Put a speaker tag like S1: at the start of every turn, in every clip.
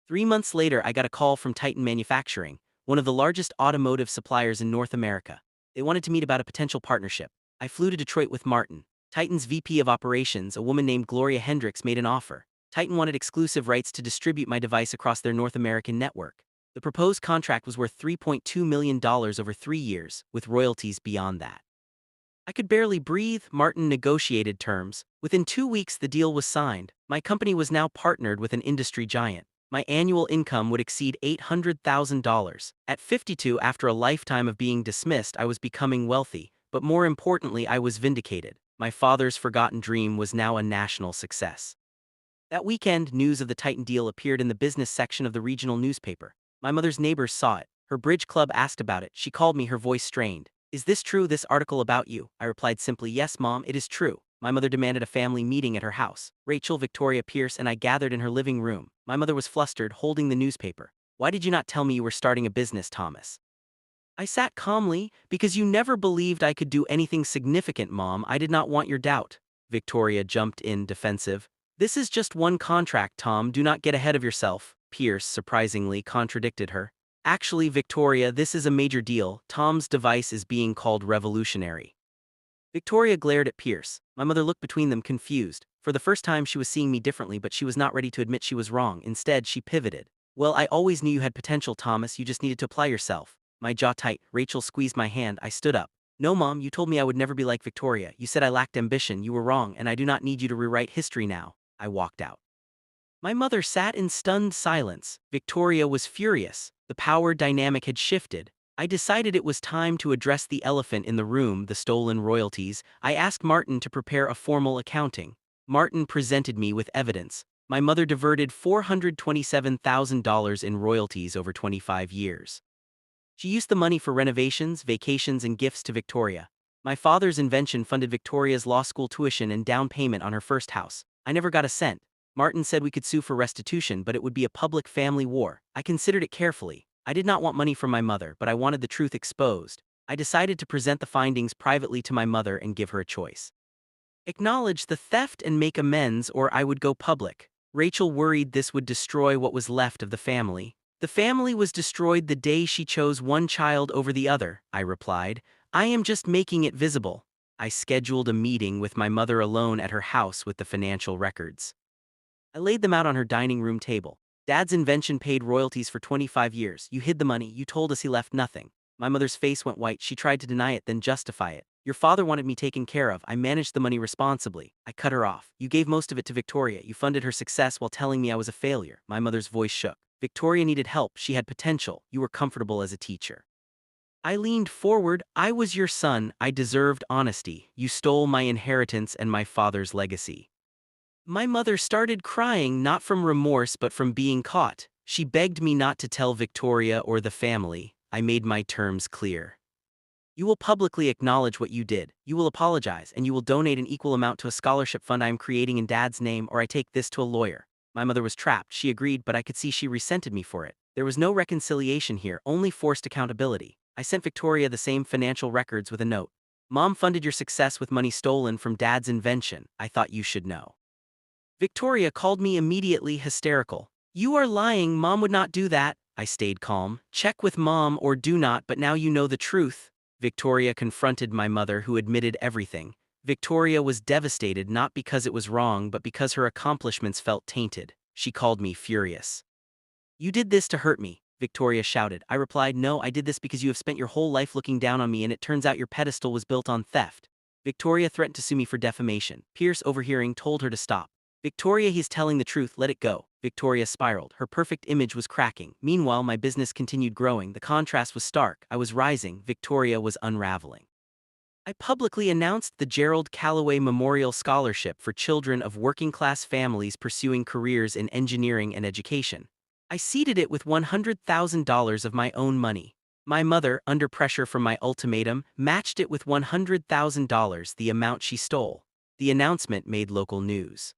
S1: 3 months later, I got a call from Titan Manufacturing, one of the largest automotive suppliers in North America. They wanted to meet about a potential partnership. I flew to Detroit with Martin. Titan's VP of Operations, a woman named Gloria Hendricks, made an offer. Titan wanted exclusive rights to distribute my device across their North American network. The proposed contract was worth $3.2 million over 3 years, with royalties beyond that. I could barely breathe. Martin negotiated terms. Within 2 weeks, the deal was signed. My company was now partnered with an industry giant. My annual income would exceed $800,000. At 52, after a lifetime of being dismissed, I was becoming wealthy, but more importantly, I was vindicated. My father's forgotten dream was now a national success. That weekend, news of the Titan deal appeared in the business section of the regional newspaper. My mother's neighbors saw it. Her bridge club asked about it. She called me, her voice strained. "Is this true, this article about you?" I replied simply, "Yes, Mom, it is true." My mother demanded a family meeting at her house. Rachel, Victoria, Pierce, and I gathered in her living room. My mother was flustered, holding the newspaper. "Why did you not tell me you were starting a business, Thomas?" I sat calmly. "Because you never believed I could do anything significant, Mom. I did not want your doubt." Victoria jumped in, defensive. "This is just one contract, Tom. Do not get ahead of yourself." Pierce, surprisingly, contradicted her. "Actually, Victoria, this is a major deal. Tom's device is being called revolutionary." Victoria glared at Pierce. My mother looked between them, confused. For the first time, she was seeing me differently, but she was not ready to admit she was wrong. Instead, she pivoted. "Well, I always knew you had potential, Thomas. You just needed to apply yourself." My jaw tight. Rachel squeezed my hand. I stood up. "No, Mom, you told me I would never be like Victoria. You said I lacked ambition. You were wrong, and I do not need you to rewrite history now." I walked out. My mother sat in stunned silence. Victoria was furious. The power dynamic had shifted. I decided it was time to address the elephant in the room, the stolen royalties. I asked Martin to prepare a formal accounting. Martin presented me with evidence. My mother diverted $427,000 in royalties over 25 years. She used the money for renovations, vacations, and gifts to Victoria. My father's invention funded Victoria's law school tuition and down payment on her first house. I never got a cent. Martin said we could sue for restitution, but it would be a public family war. I considered it carefully. I did not want money from my mother, but I wanted the truth exposed. I decided to present the findings privately to my mother and give her a choice. Acknowledge the theft and make amends, or I would go public. Rachel worried this would destroy what was left of the family. "The family was destroyed the day she chose one child over the other," I replied. "I am just making it visible." I scheduled a meeting with my mother alone at her house with the financial records. I laid them out on her dining room table. "Dad's invention paid royalties for 25 years. You hid the money. You told us he left nothing." My mother's face went white. She tried to deny it, then justify it. "Your father wanted me taken care of. I managed the money responsibly." I cut her off. "You gave most of it to Victoria. You funded her success while telling me I was a failure." My mother's voice shook. "Victoria needed help. She had potential. You were comfortable as a teacher." I leaned forward. "I was your son. I deserved honesty. You stole my inheritance and my father's legacy." My mother started crying, not from remorse but from being caught. She begged me not to tell Victoria or the family. I made my terms clear. "You will publicly acknowledge what you did. You will apologize, and you will donate an equal amount to a scholarship fund I am creating in Dad's name, or I take this to a lawyer." My mother was trapped. She agreed, but I could see she resented me for it. There was no reconciliation here, only forced accountability. I sent Victoria the same financial records with a note. "Mom funded your success with money stolen from Dad's invention. I thought you should know." Victoria called me immediately, hysterical. "You are lying. Mom would not do that." I stayed calm. "Check with Mom or do not, but now you know the truth." Victoria confronted my mother, who admitted everything. Victoria was devastated, not because it was wrong, but because her accomplishments felt tainted. She called me furious. "You did this to hurt me," Victoria shouted. I replied, "No, I did this because you have spent your whole life looking down on me, and it turns out your pedestal was built on theft." Victoria threatened to sue me for defamation. Pierce, overhearing, told her to stop. "Victoria, he's telling the truth, let it go." Victoria spiraled. Her perfect image was cracking. Meanwhile, my business continued growing. The contrast was stark. I was rising. Victoria was unraveling. I publicly announced the Gerald Calloway Memorial Scholarship for children of working-class families pursuing careers in engineering and education. I seeded it with $100,000 of my own money. My mother, under pressure from my ultimatum, matched it with $100,000, the amount she stole. The announcement made local news.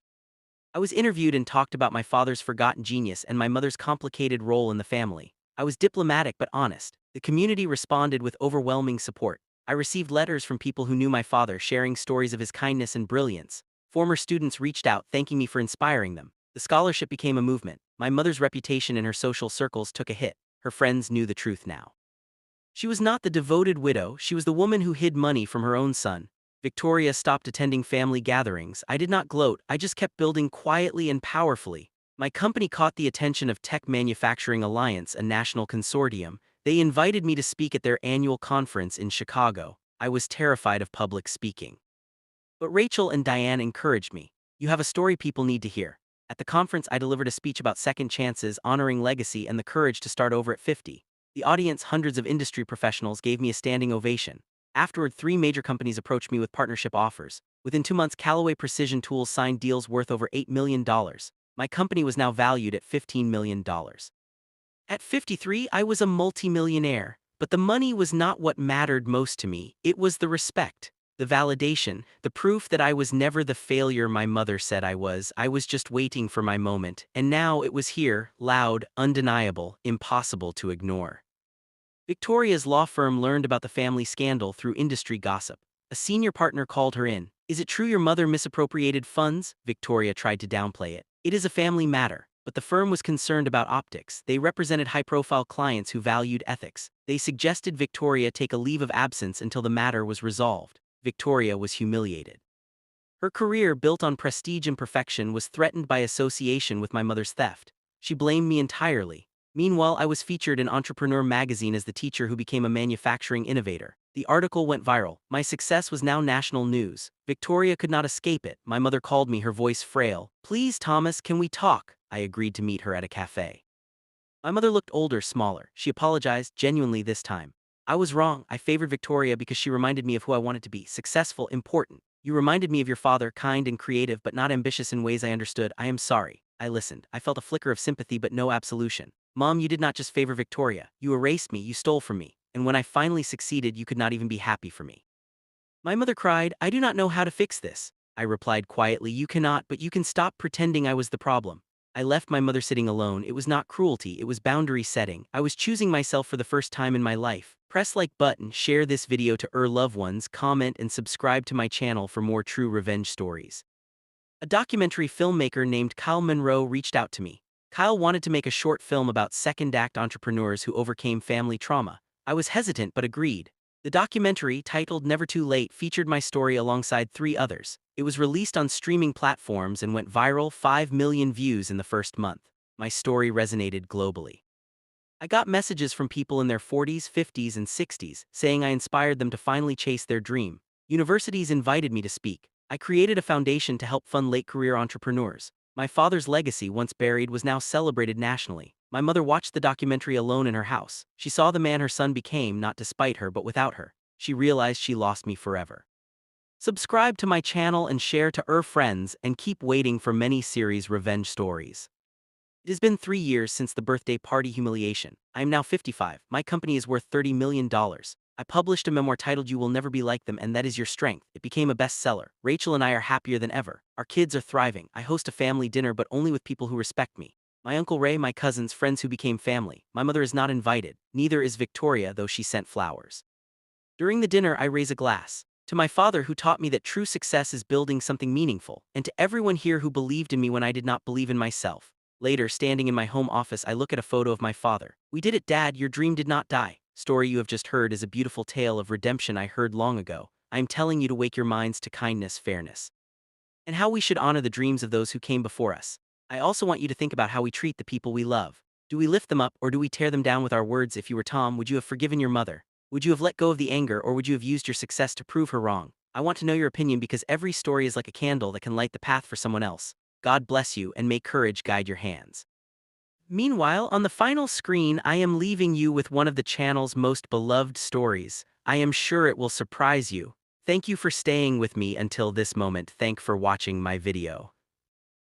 S1: I was interviewed and talked about my father's forgotten genius and my mother's complicated role in the family. I was diplomatic but honest. The community responded with overwhelming support. I received letters from people who knew my father, sharing stories of his kindness and brilliance. Former students reached out, thanking me for inspiring them. The scholarship became a movement. My mother's reputation in her social circles took a hit. Her friends knew the truth now. She was not the devoted widow, she was the woman who hid money from her own son. Victoria stopped attending family gatherings. I did not gloat, I just kept building quietly and powerfully. My company caught the attention of Tech Manufacturing Alliance, a national consortium. They invited me to speak at their annual conference in Chicago. I was terrified of public speaking. But Rachel and Diane encouraged me. You have a story people need to hear. At the conference, I delivered a speech about second chances, honoring legacy, and the courage to start over at 50. The audience, hundreds of industry professionals, gave me a standing ovation. Afterward, 3 major companies approached me with partnership offers. Within 2 months, Callaway Precision Tools signed deals worth over $8 million. My company was now valued at $15 million. At 53, I was a multimillionaire. But the money was not what mattered most to me, it was the respect. The validation, the proof that I was never the failure my mother said I was just waiting for my moment, and now it was here, loud, undeniable, impossible to ignore. Victoria's law firm learned about the family scandal through industry gossip. A senior partner called her in. Is it true your mother misappropriated funds? Victoria tried to downplay it. It is a family matter. But the firm was concerned about optics. They represented high-profile clients who valued ethics. They suggested Victoria take a leave of absence until the matter was resolved. Victoria was humiliated. Her career, built on prestige and perfection, was threatened by association with my mother's theft. She blamed me entirely. Meanwhile, I was featured in Entrepreneur magazine as the teacher who became a manufacturing innovator. The article went viral. My success was now national news. Victoria could not escape it. My mother called me, her voice frail. Please, Thomas, can we talk? I agreed to meet her at a cafe. My mother looked older, smaller. She apologized, genuinely this time. I was wrong. I favored Victoria because she reminded me of who I wanted to be: successful, important. You reminded me of your father, kind and creative, but not ambitious in ways I understood. I am sorry. I listened. I felt a flicker of sympathy, but no absolution. Mom, you did not just favor Victoria. You erased me, you stole from me. And when I finally succeeded, you could not even be happy for me. My mother cried, I do not know how to fix this. I replied quietly, you cannot, but you can stop pretending I was the problem. I left my mother sitting alone. It was not cruelty, it was boundary setting. I was choosing myself for the first time in my life. Press like button, share this video to loved ones, comment and subscribe to my channel for more true revenge stories. A documentary filmmaker named Kyle Monroe reached out to me. Kyle wanted to make a short film about second-act entrepreneurs who overcame family trauma. I was hesitant but agreed. The documentary, titled Never Too Late, featured my story alongside 3 others. It was released on streaming platforms and went viral, 5 million views in the first month. My story resonated globally. I got messages from people in their 40s, 50s, and 60s saying I inspired them to finally chase their dream. Universities invited me to speak. I created a foundation to help fund late-career entrepreneurs. My father's legacy, once buried, was now celebrated nationally. My mother watched the documentary alone in her house. She saw the man her son became, not despite her but without her. She realized she lost me forever. Subscribe to my channel and share to friends, and keep waiting for many series revenge stories. It has been 3 years since the birthday party humiliation. I am now 55. My company is worth $30 million. I published a memoir titled You Will Never Be Like Them, and That Is Your Strength. It became a bestseller. Rachel and I are happier than ever. Our kids are thriving. I host a family dinner, but only with people who respect me. My Uncle Ray, my cousins, friends who became family. My mother is not invited. Neither is Victoria, though she sent flowers. During the dinner, I raise a glass. To my father, who taught me that true success is building something meaningful, and to everyone here who believed in me when I did not believe in myself. Later, standing in my home office, I look at a photo of my father. We did it, Dad. Your dream did not die. Story you have just heard is a beautiful tale of redemption I heard long ago. I am telling you to wake your minds to kindness, fairness, and how we should honor the dreams of those who came before us. I also want you to think about how we treat the people we love. Do we lift them up, or do we tear them down with our words? If you were Tom, would you have forgiven your mother? Would you have let go of the anger, or would you have used your success to prove her wrong? I want to know your opinion, because every story is like a candle that can light the path for someone else. God bless you, and may courage guide your hands. Meanwhile, on the final screen, I am leaving you with one of the channel's most beloved stories. I am sure it will surprise you. Thank you for staying with me until this moment. Thank for watching my video.